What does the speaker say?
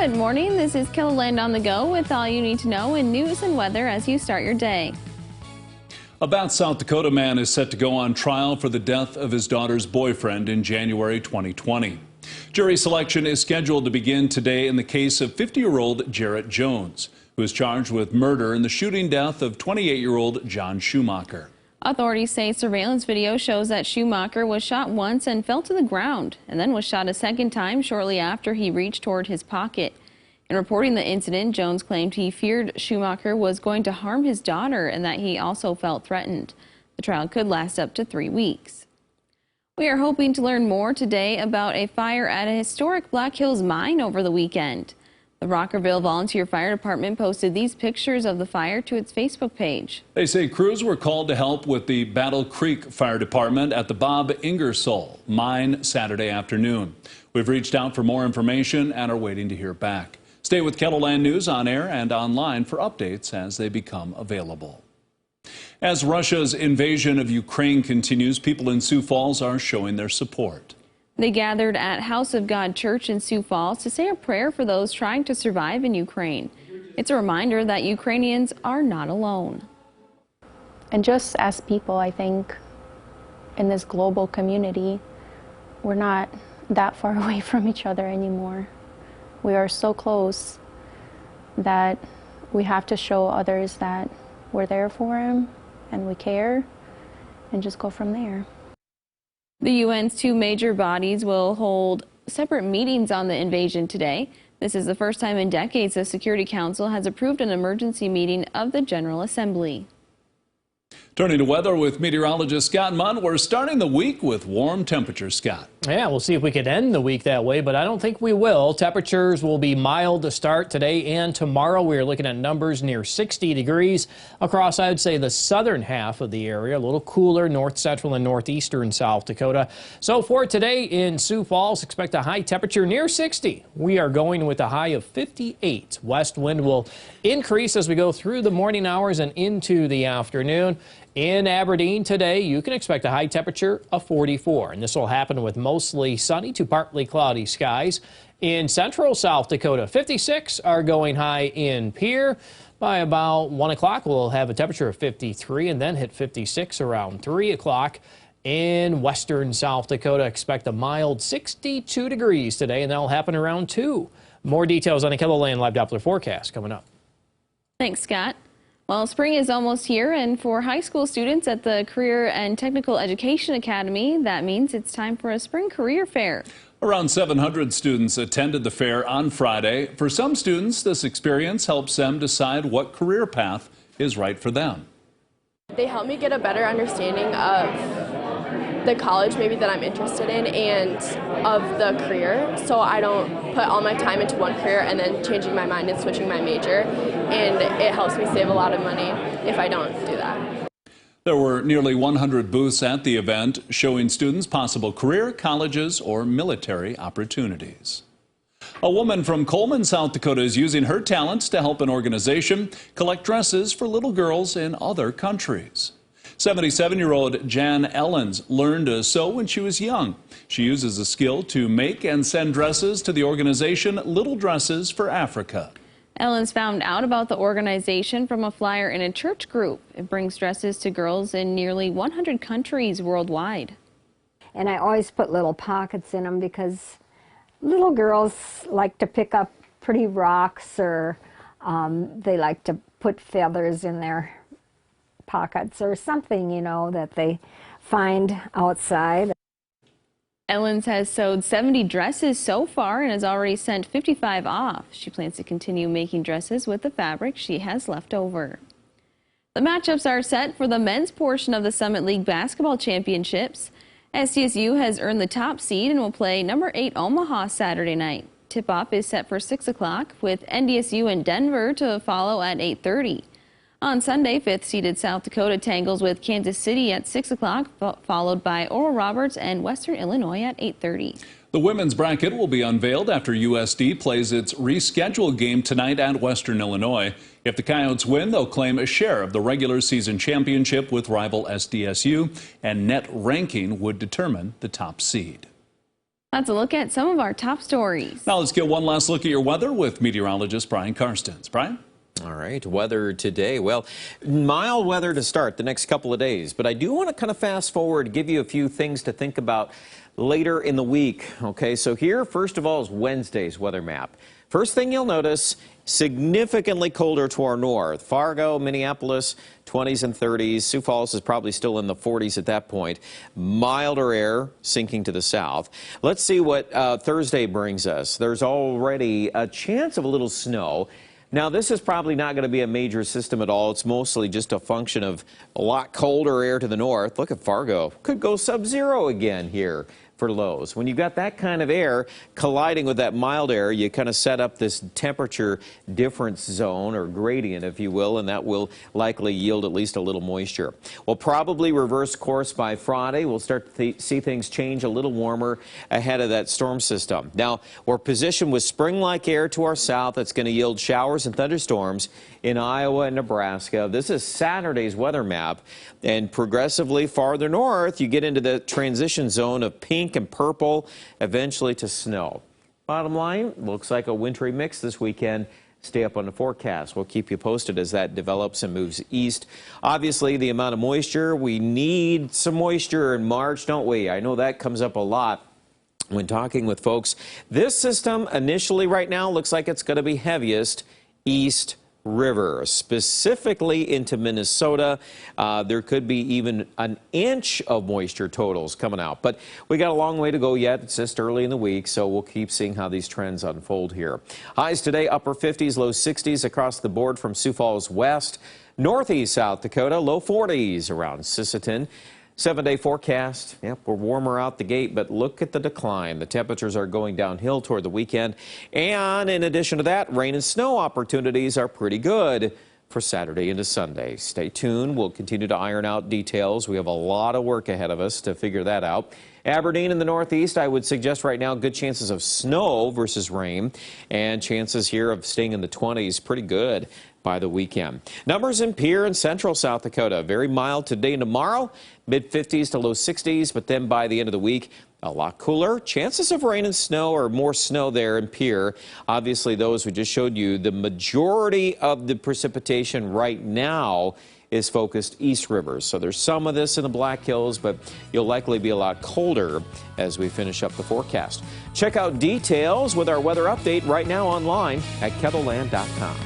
Good morning. This is KELOLAND on the go with all you need to know in news and weather as you start your day. A Bath, South Dakota man is set to go on trial for the death of his daughter's boyfriend in January 2020. Jury selection is scheduled to begin today in the case of 50-year-old Jarrett Jones, who is charged with murder in the shooting death of 28-year-old John Schumacher. Authorities say surveillance video shows that Schumacher was shot once and fell to the ground, and then was shot a second time shortly after he reached toward his pocket. In reporting the incident, Jones claimed he feared Schumacher was going to harm his daughter and that he also felt threatened. The trial could last up to 3 weeks. We are hoping to learn more today about a fire at a historic Black Hills mine over the weekend. The Rockerville Volunteer Fire Department posted these pictures of the fire to its Facebook page. They say crews were called to help with the Battle Creek Fire Department at the Bob Ingersoll mine Saturday afternoon. We've reached out for more information and are waiting to hear back. Stay with KELOLAND News on air and online for updates as they become available. As Russia's invasion of Ukraine continues, people in Sioux Falls are showing their support. They gathered at House of God Church in Sioux Falls to say a prayer for those trying to survive in Ukraine. It's a reminder that Ukrainians are not alone. And just as people, I think, in this global community, we're not that far away from each other anymore. We are so close that we have to show others that we're there for them and we care, and just go from there. The UN's two major bodies will hold separate meetings on the invasion today. This is the first time in decades the Security Council has approved an emergency meeting of the General Assembly. Turning to weather with meteorologist Scott Munn, we're starting the week with warm temperatures, Scott. Yeah, we'll see if we could end the week that way, but I don't think we will. Temperatures will be mild to start today and tomorrow. We're looking at numbers near 60 degrees across, I would say, the southern half of the area. A little cooler north central and northeastern South Dakota. So for today in Sioux Falls, expect a high temperature near 60. We are going with a high of 58. West wind will increase as we go through the morning hours and into the afternoon. In Aberdeen today, you can expect a high temperature of 44, and this will happen with mostly sunny to partly cloudy skies. In central South Dakota, 56 are going high in Pierre. By about 1 o'clock, we'll have a temperature of 53 and then hit 56 around 3 o'clock. In western South Dakota, expect a mild 62 degrees today, and that'll happen around 2. More details on the KELOLAND Live Doppler forecast coming up. Thanks, Scott. Well, spring is almost here, and for high school students at the Career and Technical Education Academy, that means it's time for a spring career fair. Around 700 students attended the fair on Friday. For some students, this experience helps them decide what career path is right for them. They help me get a better understanding of the college maybe that I'm interested in and of the career, so I don't put all my time into one career and then changing my mind and switching my major, and it helps me save a lot of money if I don't do that. There were nearly 100 booths at the event showing students possible career, colleges, or military opportunities. A woman from Coleman, South Dakota is using her talents to help an organization collect dresses for little girls in other countries. 77-year-old Jan Ellens learned to sew when she was young. She uses the skill to make and send dresses to the organization Little Dresses for Africa. Ellens found out about the organization from a flyer in a church group. It brings dresses to girls in nearly 100 countries worldwide. And I always put little pockets in them because little girls like to pick up pretty rocks, or they like to put feathers in their pockets or something, you know, that they find outside. Ellens has sewed 70 dresses so far and has already sent 55 off. She plans to continue making dresses with the fabric she has left over. The matchups are set for the men's portion of the Summit League basketball championships. SDSU has earned the top seed and will play number 8 Omaha Saturday night. Tip-off is set for 6 o'clock with NDSU and Denver to follow at 8:30. On Sunday, 5th-seeded South Dakota tangles with Kansas City at 6 o'clock, followed by Oral Roberts and Western Illinois at 8:30. The women's bracket will be unveiled after USD plays its rescheduled game tonight at Western Illinois. If the Coyotes win, they'll claim a share of the regular season championship with rival SDSU, and net ranking would determine the top seed. That's a look at some of our top stories. Now let's get one last look at your weather with meteorologist Brian Karstens. Brian? All right, weather today. Well, mild weather to start the next couple of days, but I do want to kind of fast forward, give you a few things to think about later in the week. Okay, so here, first of all, is Wednesday's weather map. First thing you'll notice, significantly colder to our north. Fargo, Minneapolis, 20s and 30s. Sioux Falls is probably still in the 40s at that point. Milder air sinking to the south. Let's see what Thursday brings us. There's already a chance of a little snow. Now, this is probably not going to be a major system at all. It's mostly just a function of a lot colder air to the north. Look at Fargo. Could go sub-zero again here for lows. When you've got that kind of air colliding with that mild air, you kind of set up this temperature difference zone or gradient, if you will, and that will likely yield at least a little moisture. We'll probably reverse course by Friday. We'll start to see things change a little warmer ahead of that storm system. Now, we're positioned with spring-like air to our south that's going to yield showers and thunderstorms in Iowa and Nebraska. This is Saturday's weather map, and progressively farther north, you get into the transition zone of pink and purple, eventually to snow. Bottom line, looks like a wintry mix this weekend. Stay up on the forecast. We'll keep you posted as that develops and moves east. Obviously, the amount of moisture, we need some moisture in March, don't we? I know that comes up a lot when talking with folks. This system initially right now looks like it's going to be heaviest east river, specifically into Minnesota. There could be even an inch of moisture totals coming out, but we got a long way to go yet. It's just early in the week, so we'll keep seeing how these trends unfold here. Highs today, upper 50s, low 60s across the board from Sioux Falls west. Northeast South Dakota, low 40s around Sisseton. 7-day forecast. Yep, we're warmer out the gate, but look at the decline. The temperatures are going downhill toward the weekend. And in addition to that, rain and snow opportunities are pretty good for Saturday into Sunday. Stay tuned. We'll continue to iron out details. We have a lot of work ahead of us to figure that out. Aberdeen in the northeast, I would suggest right now good chances of snow versus rain, and chances here of staying in the 20s pretty good by the weekend. Numbers in Pierre and central South Dakota, very mild today and tomorrow, mid-50s to low 60s, but then by the end of the week, a lot cooler. Chances of rain and snow or more snow there in Pierre. Obviously, those we just showed you, the majority of the precipitation right now is focused east rivers. So there's some of this in the Black Hills, but you'll likely be a lot colder as we finish up the forecast. Check out details with our weather update right now online at KELOLAND.com.